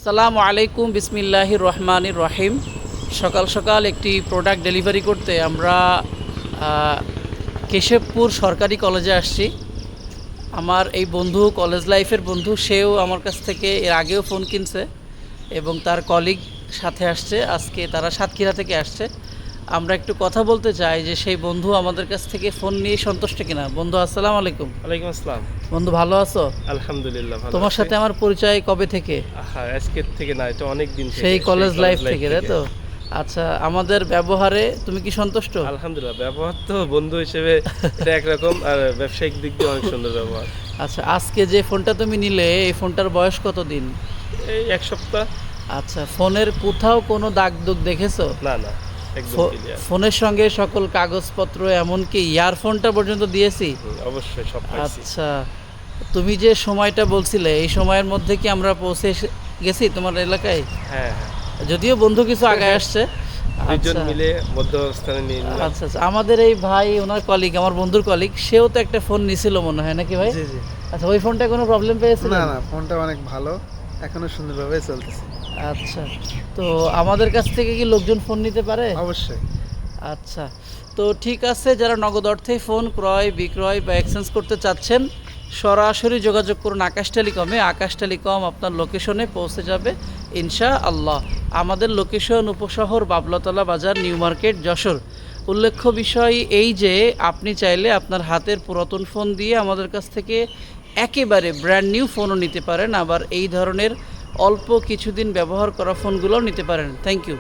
আসসালামু আলাইকুম, বিসমিল্লাহির রহমানির রহিম। সকাল সকাল একটি প্রোডাক্ট ডেলিভারি করতে আমরা কেশবপুর সরকারি কলেজে আসছি। আমার এই বন্ধু, কলেজ লাইফের বন্ধু, সেও আমার কাছ থেকে এর আগেও ফোন কিনছে এবং তার কলিগ সাথে আসছে। আজকে তারা সাতক্ষীরা থেকে আসছে। আমরা একটু কথা বলতে চাই যে সেই বন্ধু আমাদের কাছ থেকে ফোন নিয়ে সন্তুষ্ট কিনা। বন্ধু, আসসালামু আলাইকুম। ওয়ালাইকুম আসসালাম। বন্ধু, ভালো আছো? আলহামদুলিল্লাহ ভালো তোমার আছি। সাথে আমার পরিচয় কবে থেকে? হ্যাঁ, আজকের থেকে না, এটা অনেক দিন থেকে, সেই কলেজ লাইফ থেকে, তাই তো? আচ্ছা, আমাদের ব্যবহারে তুমি কি সন্তুষ্ট? আলহামদুলিল্লাহ, ব্যবহার তো বন্ধু হিসেবে এটা একরকম, আর ব্যবসায়িক দিক দিয়ে অনেক সুন্দর ব্যবহার। আচ্ছা, আজকে যে ফোনটা তুমি নিলে, এই ফোনটার বয়স কত দিন? এই এক সপ্তাহ। আচ্ছা, ফোনের কোথাও কোনো দাগ দুগ দেখেছো? না না, একদম ক্লিয়ার। ফোনের সঙ্গে সকল কাগজপত্র, এমনকি ইয়ারফোনটা পর্যন্ত দিয়েছি। অবশ্যই সব পাইছি। আচ্ছা, তুমি যে সময়টা বলছিলে, এই সময়ের মধ্যে কি আমরা পৌঁছে গেছি তোমার এলাকায়? হ্যাঁ হ্যাঁ, যদিও বন্ধু কিছু আগে আসছে। দুইজন আচ্ছা মিলে মধ্যস্থানে নিয়ে নিলাম। আচ্ছা আচ্ছা, আমাদের এই ভাই, ওনার কলিগ, আমার বন্ধুর কলিগ, সেও তো একটা ফোন নিছিল মনে হয়, নাকি ভাই? জি জি। আচ্ছা, ওই ফোনটা কোনো প্রবলেম পেয়েছিল? না না, ফোনটা অনেক ভালো, এখনো সুন্দরভাবে চলতেছে। আচ্ছা, তো আমাদের কাছ থেকে কি লোকজন ফোন নিতে পারে? অবশ্যই। আচ্ছা, তো ঠিক আছে, যারা নগদ অর্থে ফোন ক্রয়, বিক্রয় বা এক্সচেঞ্জ করতে চাচ্ছেন, সরাসরি যোগাযোগ করুন আকাশ টেলিকমে। আকাশ টেলিকম আপনার লোকেশনে পৌঁছে যাবে ইনশাআল্লাহ। আমাদের লোকেশন উপশহর বাবলাতলা বাজার, নিউ মার্কেট, যশোর। উল্লেখ্য বিষয় এই যে আপনি চাইলে আপনার হাতের পুরাতন ফোন দিয়ে আমাদের কাছ থেকে একেবারে ব্র্যান্ড নিউ ফোনও নিতে পারেন, আবার এই ধরনের অল্প কিছুদিন ব্যবহার করা ফোনগুলোও নিতে পারেন। Thank you.